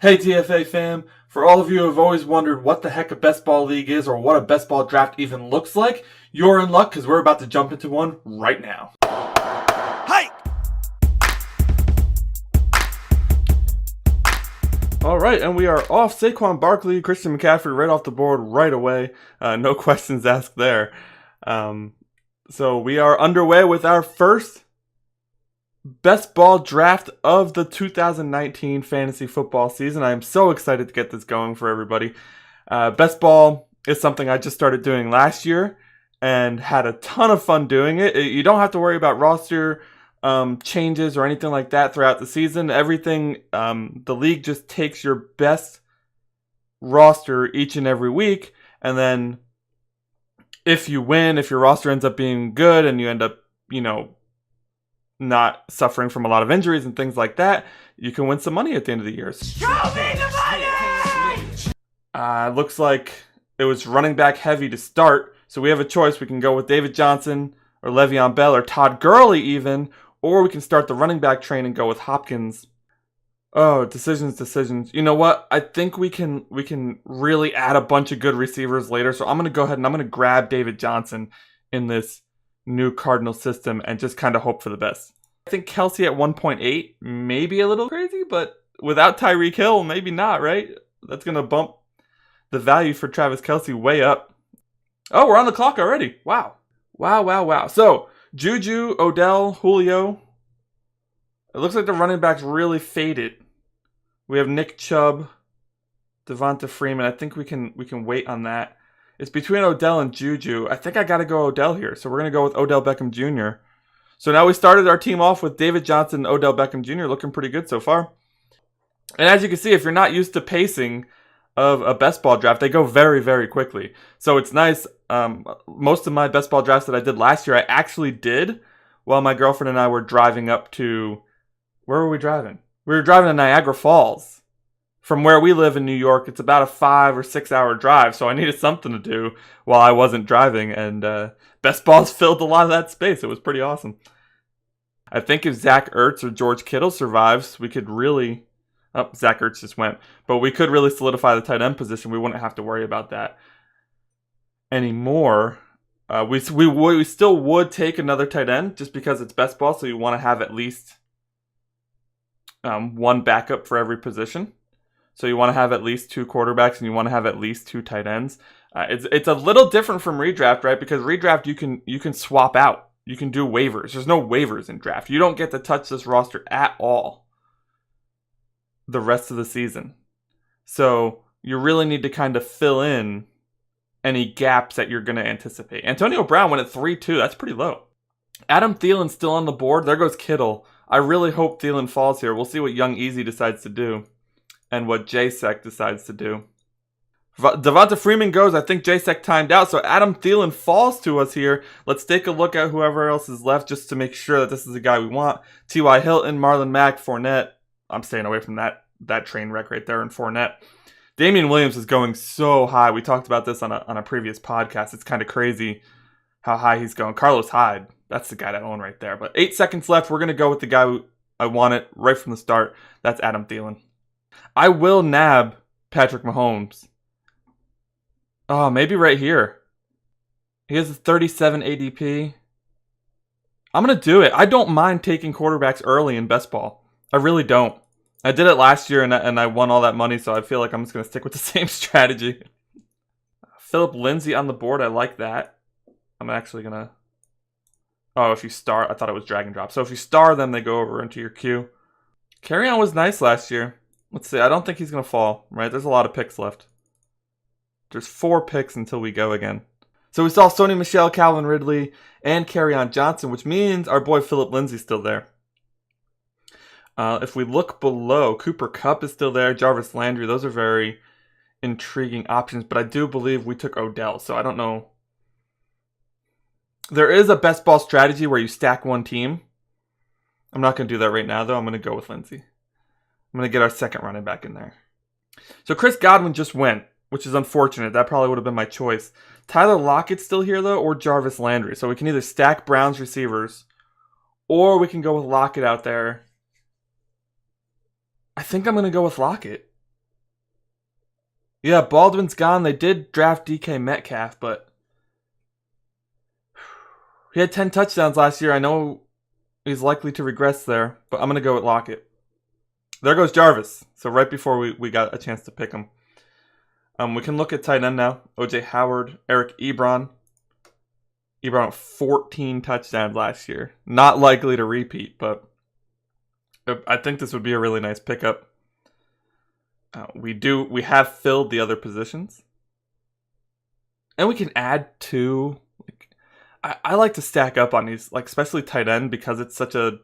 Hey TFA Fam, for all of you who have always wondered what the heck a best ball league is or what a best ball draft even looks like, you're in luck because we're about to jump into one right now. Hyde! Alright, and we are off. Saquon Barkley, Christian McCaffrey right off the board right away. No questions asked there. So we are underway with our first best ball draft of the 2019 fantasy football season. I am so excited to get this going for everybody. Best ball is something I just started doing last year and had a ton of fun doing it. You don't have to worry about roster changes or anything like that throughout the season. Everything, the league just takes your best roster each and every week, and then if you win, if your roster ends up being good and you end up, not suffering from a lot of injuries and things like that, you can win some money at the end of the year. Show me the money! Looks like it was running back heavy to start, so we have a choice. We can go with David Johnson or Le'Veon Bell or Todd Gurley even, or we can start the running back train and go with Hopkins. Oh, decisions. You know what? I think we can really add a bunch of good receivers later, so I'm going to go ahead and I'm going to grab David Johnson in this new Cardinal system and just kind of hope for the best. I think Kelce at 1.8 may be a little crazy, but without Tyreek Hill, maybe not, right? That's going to bump the value for Travis Kelce way up. Oh, we're on the clock already. Wow. So, Juju, Odell, Julio. It looks like the running backs really faded. We have Nick Chubb, Devonta Freeman. I think we can wait on that. It's between Odell and Juju. I think I got to go Odell here. So we're going to go with Odell Beckham Jr. So now we started our team off with David Johnson and Odell Beckham Jr. looking pretty good so far. And as you can see, if you're not used to pacing of a best ball draft, they go very, very quickly. So it's nice. Most of my best ball drafts that I did last year, I actually did while my girlfriend and I were driving up to... Where were we driving? We were driving to Niagara Falls. From where we live in New York, it's about a 5 or 6 hour drive, so I needed something to do while I wasn't driving, and best balls filled a lot of that space. It was pretty awesome. I think if Zach Ertz or George Kittle survives, we could really... Oh, Zach Ertz just went. But we could really solidify the tight end position. We wouldn't have to worry about that anymore. We still would take another tight end just because it's best ball, so you want to have at least one backup for every position. So you want to have at least 2 quarterbacks and you want to have at least 2 tight ends. It's a little different from redraft, right? Because redraft you can swap out. You can do waivers. There's no waivers in draft. You don't get to touch this roster at all the rest of the season. So you really need to kind of fill in any gaps that you're going to anticipate. Antonio Brown went at 3-2. That's pretty low. Adam Thielen's still on the board. There goes Kittle. I really hope Thielen falls here. We'll see what Young Easy decides to do and what J-Sec decides to do. Devonta Freeman goes. I think J-Sec timed out, so Adam Thielen falls to us here. Let's take a look at whoever else is left just to make sure that this is the guy we want. T.Y. Hilton, Marlon Mack, Fournette. I'm staying away from that train wreck right there in Fournette. Damian Williams is going so high. We talked about this on a previous podcast. It's kind of crazy how high he's going. Carlos Hyde, that's the guy that I own right there. But 8 seconds left. We're going to go with the guy I wanted right from the start. That's Adam Thielen. I will nab Patrick Mahomes. Oh, maybe right here. He has a 37 ADP. I'm going to do it. I don't mind taking quarterbacks early in best ball. I really don't. I did it last year and I won all that money, so I feel like I'm just going to stick with the same strategy. Philip Lindsay on the board. I like that. I'm actually going to... Oh, if you star... I thought it was drag and drop. So if you star them, they go over into your queue. Carry-on was nice last year. Let's see. I don't think he's going to fall, right? There's a lot of picks left. There's 4 picks until we go again. So we saw Sony Michel, Calvin Ridley, and Kerryon Johnson, which means our boy Philip Lindsay's still there. If we look below, Cooper Kupp is still there. Jarvis Landry. Those are very intriguing options, but I do believe we took Odell, so I don't know. There is a best ball strategy where you stack one team. I'm not going to do that right now, though. I'm going to go with Lindsay. I'm going to get our second running back in there. So Chris Godwin just went, which is unfortunate. That probably would have been my choice. Tyler Lockett's still here, though, or Jarvis Landry. So we can either stack Browns receivers, or we can go with Lockett out there. I think I'm going to go with Lockett. Yeah, Baldwin's gone. They did draft DK Metcalf, but he had 10 touchdowns last year. I know he's likely to regress there, but I'm going to go with Lockett. There goes Jarvis. So right before we got a chance to pick him. We can look at tight end now. OJ Howard, Eric Ebron. Ebron had 14 touchdowns last year. Not likely to repeat, but I think this would be a really nice pickup. We have filled the other positions, and we can add two. I like to stack up on these, like especially tight end, because it's such a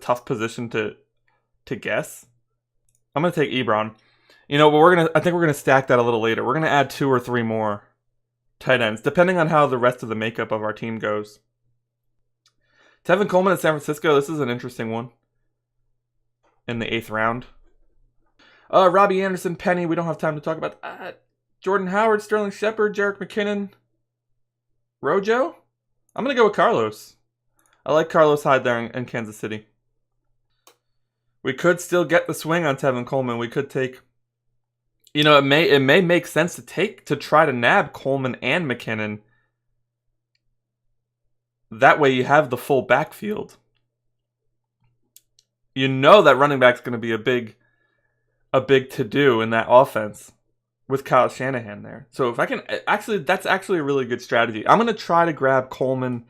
tough position to guess. I'm gonna take Ebron. You know, but I think we're gonna stack that a little later. We're gonna add 2 or 3 more tight ends, depending on how the rest of the makeup of our team goes. Tevin Coleman at San Francisco. This is an interesting one. In the 8th round. Robbie Anderson, Penny. We don't have time to talk about that. Jordan Howard, Sterling Shepard, Jerick McKinnon, Rojo. I'm gonna go with Carlos. I like Carlos Hyde there in Kansas City. We could still get the swing on Tevin Coleman. We could take. You know, it may make sense to try to nab Coleman and McKinnon. That way you have the full backfield. You know that running back's going to be a big to-do in that offense with Kyle Shanahan there. So if I can that's actually a really good strategy. I'm going to try to grab Coleman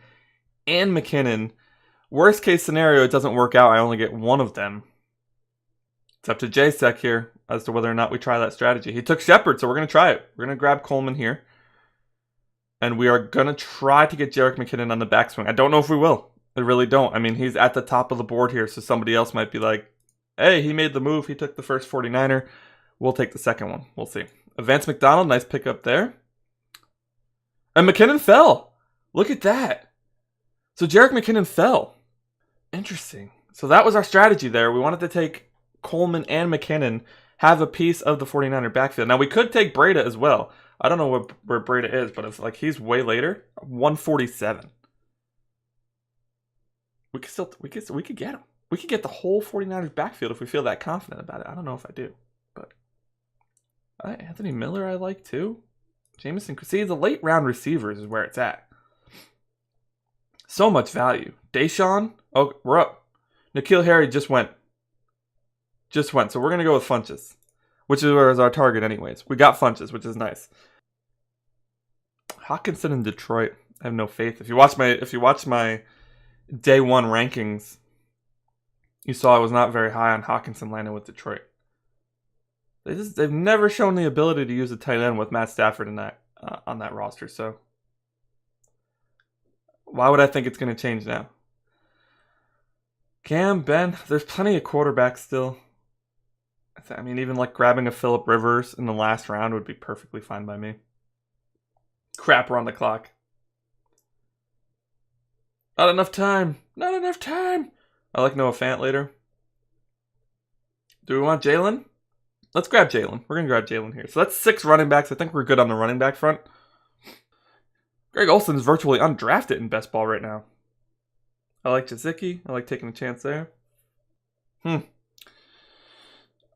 and McKinnon. Worst case scenario, it doesn't work out. I only get one of them. It's up to JSEC here as to whether or not we try that strategy. He took Shepard, so we're going to try it. We're going to grab Coleman here. And we are going to try to get Jerick McKinnon on the backswing. I don't know if we will. I really don't. I mean, he's at the top of the board here, so somebody else might be like, hey, he made the move. He took the first 49er. We'll take the second one. We'll see. Vance McDonald, nice pickup there. And McKinnon fell. Look at that. So Jerick McKinnon fell. Interesting. So that was our strategy there. We wanted to take Coleman and McKinnon, have a piece of the 49er backfield. Now, we could take Breda as well. I don't know where Breda is, but it's like he's way later. 147. We could get him. We could get the whole 49ers backfield if we feel that confident about it. I don't know if I do, but Anthony Miller I like too. Jameson, see, the late round receivers is where it's at. So much value. Deshaun, oh, we're up. N'Keal Harry just went. So we're gonna go with Funches, which is our target anyways. We got Funches, which is nice. Hockenson in Detroit. I have no faith. If you watch my day one rankings, you saw I was not very high on Hockenson landing with Detroit. They've never shown the ability to use a tight end with Matt Stafford in that on that roster. So why would I think it's going to change now? Cam, Ben, there's plenty of quarterbacks still. I mean, even like grabbing a Phillip Rivers in the last round would be perfectly fine by me. Crap, we're on the clock. Not enough time. I like Noah Fant later. Do we want Jalen? Let's grab Jalen. We're going to grab Jalen here. So that's 6 running backs. I think we're good on the running back front. Greg Olson's virtually undrafted in best ball right now. I like Jazicki. I like taking a chance there.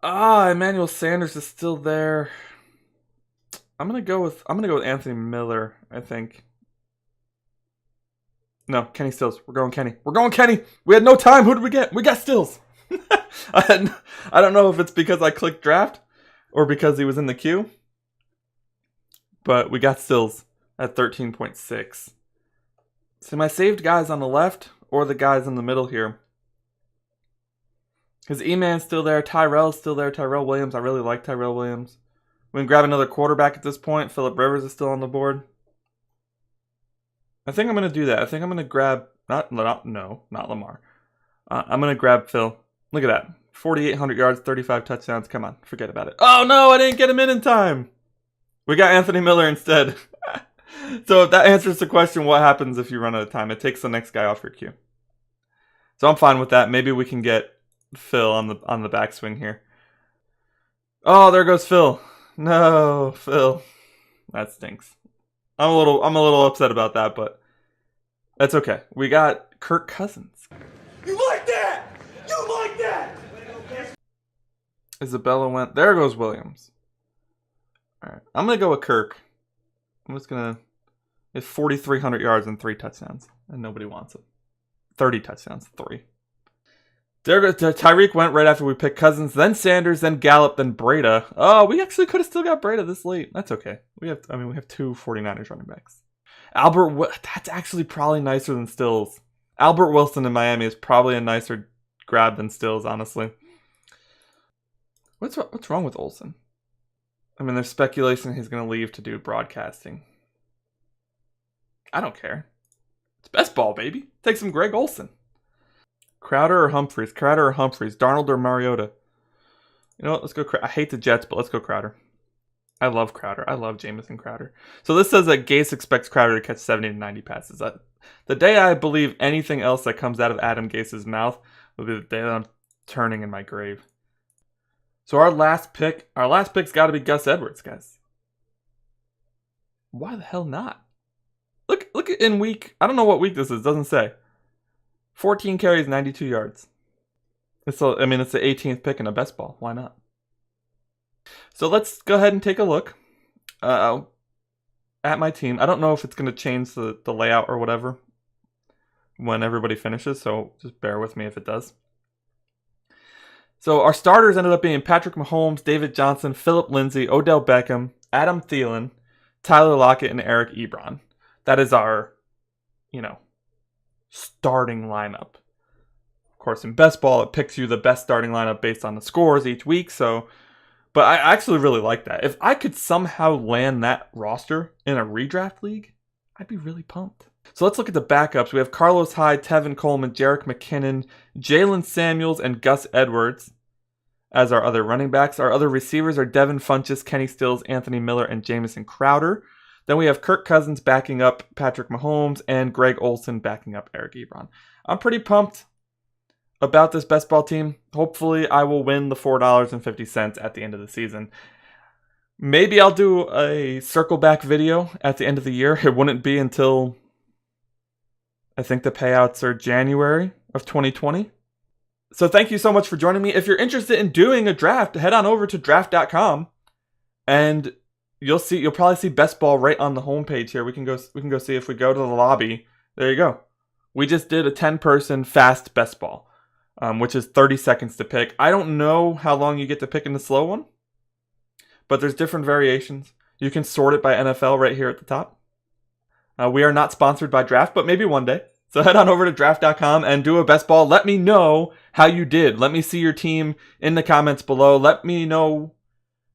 Emmanuel Sanders is still there. I'm gonna go with Anthony Miller, I think. No, Kenny Stills. We're going Kenny. We had no time. Who did we get? We got Stills. I don't know if it's because I clicked draft or because he was in the queue. But we got Stills at 13.6. So my saved guys on the left or the guys in the middle here. Because E-Man's still there. Tyrell's still there. Tyrell Williams. I really like Tyrell Williams. We can grab another quarterback at this point. Phillip Rivers is still on the board. I think I'm going to do that. I think I'm going to grab... Not Lamar. I'm going to grab Phil. Look at that. 4,800 yards, 35 touchdowns. Come on. Forget about it. Oh, no. I didn't get him in time. We got Anthony Miller instead. So if that answers the question, what happens if you run out of time? It takes the next guy off your queue. So I'm fine with that. Maybe we can get Phil on the backswing here. Oh, there goes Phil. No, Phil. That stinks. I'm a little upset about that, but that's okay. We got Kirk Cousins. You like that? You like that? Isabella went. There goes Williams. All right, I'm gonna go with Kirk. I'm just gonna. It's 4,300 yards and 3 touchdowns, and nobody wants it. 30 touchdowns, 3. Tyreek went right after we picked Cousins, then Sanders, then Gallup, then Breda. Oh, we actually could have still got Breda this late. That's okay. We have 2 49ers running backs. That's actually probably nicer than Stills. Albert Wilson in Miami is probably a nicer grab than Stills, honestly. What's wrong with Olsen? I mean, there's speculation he's going to leave to do broadcasting. I don't care. It's best ball, baby. Take some Greg Olsen. Crowder or Humphreys? Crowder or Humphreys? Darnold or Mariota? You know what? Let's go. I hate the Jets, but let's go Crowder. I love Crowder. I love Jamison Crowder. So this says that Gase expects Crowder to catch 70 to 90 passes. The day I believe anything else that comes out of Adam Gase's mouth will be the day that I'm turning in my grave. So our last pick's got to be Gus Edwards, guys. Why the hell not? Look at in week. I don't know what week this is. It doesn't say. 14 carries, 92 yards. It's the 18th pick in a best ball. Why not? So let's go ahead and take a look at my team. I don't know if it's going to change the layout or whatever when everybody finishes, so just bear with me if it does. So our starters ended up being Patrick Mahomes, David Johnson, Phillip Lindsay, Odell Beckham, Adam Thielen, Tyler Lockett, and Eric Ebron. That is our, starting lineup. Of course, in best ball, it picks you the best starting lineup based on the scores each week. But I actually really like that. If I could somehow land that roster in a redraft league, I'd be really pumped. So let's look at the backups. We have Carlos Hyde, Tevin Coleman, Jerick McKinnon, Jalen Samuels, and Gus Edwards as our other running backs. Our other receivers are Devin Funchess, Kenny Stills, Anthony Miller, and Jamison Crowder. Then we have Kirk Cousins backing up Patrick Mahomes and Greg Olsen backing up Eric Ebron. I'm pretty pumped about this best ball team. Hopefully I will win the $4.50 at the end of the season. Maybe I'll do a circle back video at the end of the year. It wouldn't be until I think the payouts are January of 2020. So thank you so much for joining me. If you're interested in doing a draft, head on over to draft.com and you'll probably see best ball right on the homepage here. We can go see if we go to the lobby. There you go. We just did a 10-person fast best ball, which is 30 seconds to pick. I don't know how long you get to pick in the slow one, but there's different variations. You can sort it by NFL right here at the top. We are not sponsored by Draft, but maybe one day. So head on over to draft.com and do a best ball. Let me know how you did. Let me see your team in the comments below. Let me know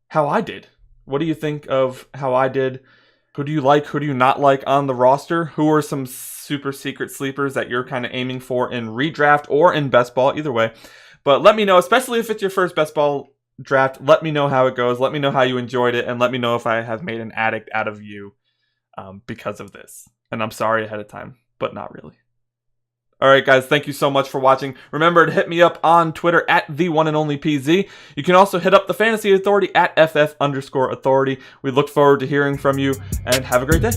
how I did. What do you think of how I did? Who do you like? Who do you not like on the roster? Who are some super secret sleepers that you're kind of aiming for in redraft or in best ball? Either way. But let me know, especially if it's your first best ball draft. Let me know how it goes. Let me know how you enjoyed it. And let me know if I have made an addict out of you because of this. And I'm sorry ahead of time, but not really. All right, guys, thank you so much for watching. Remember to hit me up on Twitter at @TheOneAndOnlyPZ. You can also hit up the Fantasy Authority at @FF_Authority. We look forward to hearing from you, and have a great day.